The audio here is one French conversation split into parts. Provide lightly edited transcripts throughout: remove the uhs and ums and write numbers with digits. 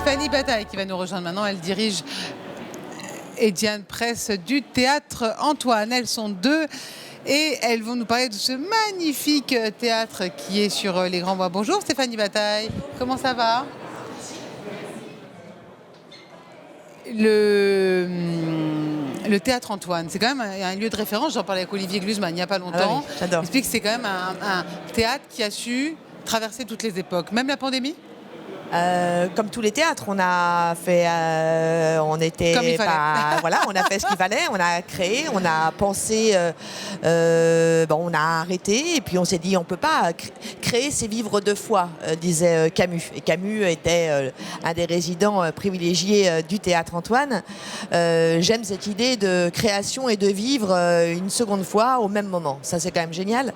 Stéphanie Bataille qui va nous rejoindre maintenant. Elle dirige Ediane Presse du Théâtre Antoine. Elles sont deux et elles vont nous parler de ce magnifique théâtre qui est sur les Grands Bois. Bonjour Stéphanie Bataille, comment ça va? Le Théâtre Antoine, c'est quand même un lieu de référence. J'en parlais avec Olivier Glusman il n'y a pas longtemps. Ah oui, j'adore. Il explique que c'est quand même un théâtre qui a su traverser toutes les époques, même la pandémie. Comme tous les théâtres, on a fait, on était, Comme il fallait. voilà, on a fait ce qu'il fallait, on a créé, on a pensé, on a arrêté et puis on s'est dit on peut pas créer, c'est vivre deux fois, disait Camus. Et Camus était un des résidents privilégiés du Théâtre Antoine. J'aime cette idée de création et de vivre une seconde fois au même moment. Ça c'est quand même génial.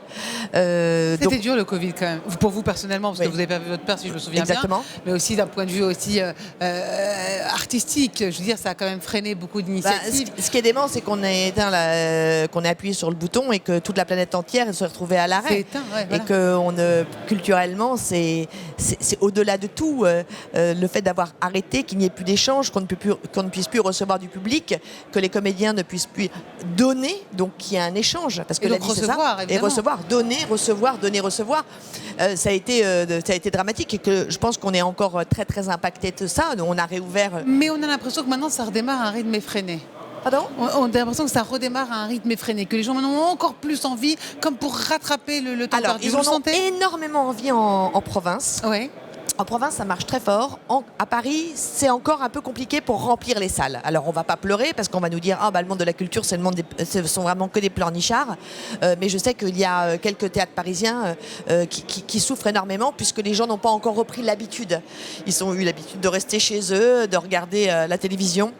C'était dur le Covid quand même, pour vous personnellement, parce que vous avez perdu votre père si je me souviens Exactement. bien. Mais aussi d'un point de vue aussi artistique. Je veux dire, ça a quand même freiné beaucoup d'initiatives. Ce qui est dément, c'est qu'on qu'on a appuyé sur le bouton et que toute la planète entière se retrouvait à l'arrêt. C'est éteint, ouais, voilà. Et que culturellement, c'est au-delà de tout. Le fait d'avoir arrêté, qu'il n'y ait plus d'échanges, qu'on ne puisse plus recevoir du public, que les comédiens ne puissent plus donner, donc qu'il y ait un échange. Parce que et donc recevoir, et recevoir, donner, recevoir, donner, recevoir. Ça a été dramatique et que je pense qu'on est encore très très impacté de ça. On a réouvert. Mais on a l'impression que maintenant ça redémarre à un rythme effréné. Pardon ? On a l'impression que ça redémarre à un rythme effréné, que les gens maintenant ont encore plus envie, comme pour rattraper le temps perdu. Ils en ont énormément envie en province. Ouais. En province, ça marche très fort. À Paris, c'est encore un peu compliqué pour remplir les salles. Alors, on va pas pleurer parce qu'on va nous dire le monde de la culture, ce sont vraiment que des pleurnichards. Mais je sais qu'il y a quelques théâtres parisiens qui souffrent énormément puisque les gens n'ont pas encore repris l'habitude. Ils ont eu l'habitude de rester chez eux, de regarder la télévision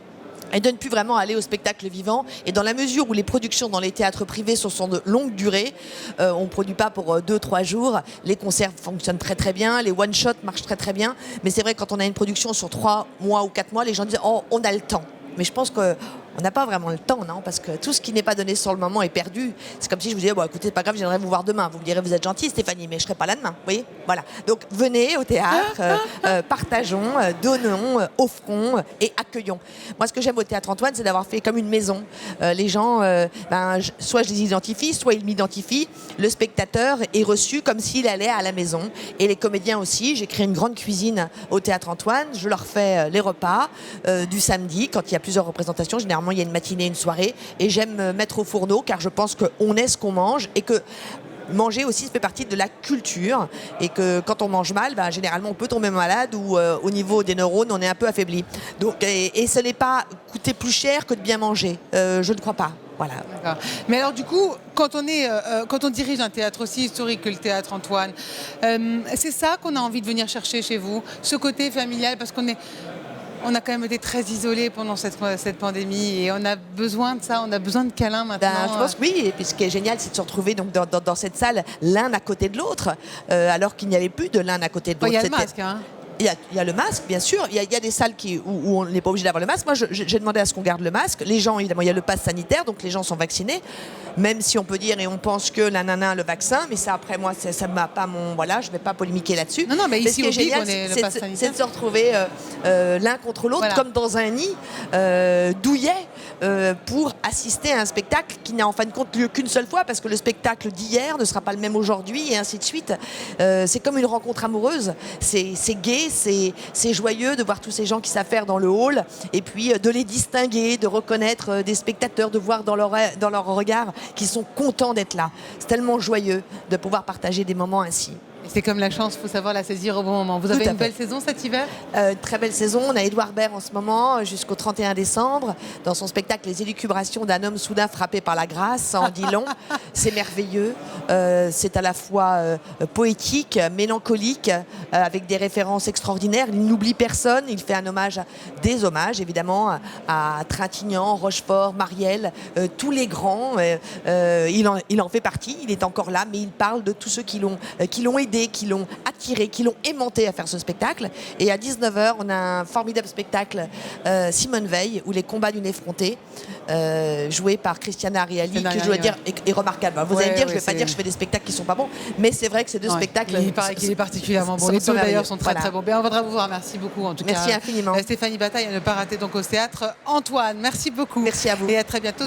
et de ne plus vraiment aller au spectacle vivant. Et dans la mesure où les productions dans les théâtres privés sont de longue durée, on ne produit pas pour 2-3 jours, les concerts fonctionnent très très bien, les one-shots marchent très très bien, mais c'est vrai que quand on a une production sur 3 mois ou 4 mois, les gens disent « Oh, on a le temps ». Mais je pense qu'on n'a pas vraiment le temps, non? Parce que tout ce qui n'est pas donné sur le moment est perdu. C'est comme si je vous disais, bon, écoutez, c'est pas grave, je viendrai vous voir demain. Vous me direz, vous êtes gentil, Stéphanie, mais je serai pas là demain. Vous voyez? Voilà. Donc, venez au théâtre, partageons, donnons, offrons et accueillons. Moi, ce que j'aime au Théâtre Antoine, c'est d'avoir fait comme une maison. Les gens, soit je les identifie, soit ils m'identifient. Le spectateur est reçu comme s'il allait à la maison. Et les comédiens aussi. J'ai créé une grande cuisine au Théâtre Antoine. Je leur fais les repas du samedi, quand il y a plusieurs représentations. Généralement, il y a une matinée, une soirée. Et j'aime me mettre au fourneau car je pense qu'on est ce qu'on mange et que manger aussi fait partie de la culture et que quand on mange mal, généralement on peut tomber malade ou au niveau des neurones, on est un peu affaibli. Donc, et ce n'est pas coûter plus cher que de bien manger. Je ne crois pas. Voilà. Mais alors du coup, quand on dirige un théâtre aussi historique que le Théâtre Antoine, c'est ça qu'on a envie de venir chercher chez vous, ce côté familial, parce on a quand même été très isolés pendant cette pandémie et on a besoin de ça, on a besoin de câlins maintenant. Je pense que oui, et puis ce qui est génial, c'est de se retrouver donc, dans cette salle l'un à côté de l'autre, alors qu'il n'y avait plus de l'un à côté de l'autre. Il y a le masque, hein. Il y a le masque, bien sûr. Il y a des salles où on n'est pas obligé d'avoir le masque. Moi, j'ai demandé à ce qu'on garde le masque. Les gens, évidemment, il y a le pass sanitaire, donc les gens sont vaccinés. Même si on peut dire et on pense que le vaccin, mais ça, après moi, ça ne m'a pas Voilà, je ne vais pas polémiquer là-dessus. Non, mais ici, ce qui est génial, c'est de se retrouver l'un contre l'autre, comme dans un nid douillet, pour assister à un spectacle qui n'a en fin de compte lieu qu'une seule fois, parce que le spectacle d'hier ne sera pas le même aujourd'hui, et ainsi de suite. C'est comme une rencontre amoureuse. C'est gai. C'est joyeux de voir tous ces gens qui s'affairent dans le hall et puis de les distinguer, de reconnaître des spectateurs, de voir dans leur regard qu'ils sont contents d'être là. C'est tellement joyeux de pouvoir partager des moments ainsi. C'est comme la chance, il faut savoir la saisir au bon moment. Vous avez une belle saison cet hiver ? Très belle saison. On a Édouard Baird en ce moment jusqu'au 31 décembre dans son spectacle Les élucubrations d'un homme soudain frappé par la grâce. Ça en dit long. C'est merveilleux. C'est à la fois poétique, mélancolique, avec des références extraordinaires. Il n'oublie personne. Il fait des hommages évidemment à Trintignant, Rochefort, Marielle, tous les grands. Il en fait partie. Il est encore là, mais il parle de tous ceux qui l'ont aidé aidé, qui l'ont attiré, qui l'ont aimanté à faire ce spectacle. Et à 19h, on a un formidable spectacle, Simone Veil, ou Les combats d'une effrontée, joué par Christiana Ariali, qui, je dois dire, est remarquable. Vous allez me dire, je ne vais pas dire que je fais des spectacles qui ne sont pas bons, mais c'est vrai que ces deux spectacles... Il paraît qu'il est particulièrement bon. Les deux, d'ailleurs, sont très, très bons. Bien, on voudra vous voir. Merci beaucoup, en tout cas. Merci infiniment. Stéphanie Bataille, à ne pas rater donc au théâtre Antoine. Merci beaucoup. Merci à vous. Et à très bientôt.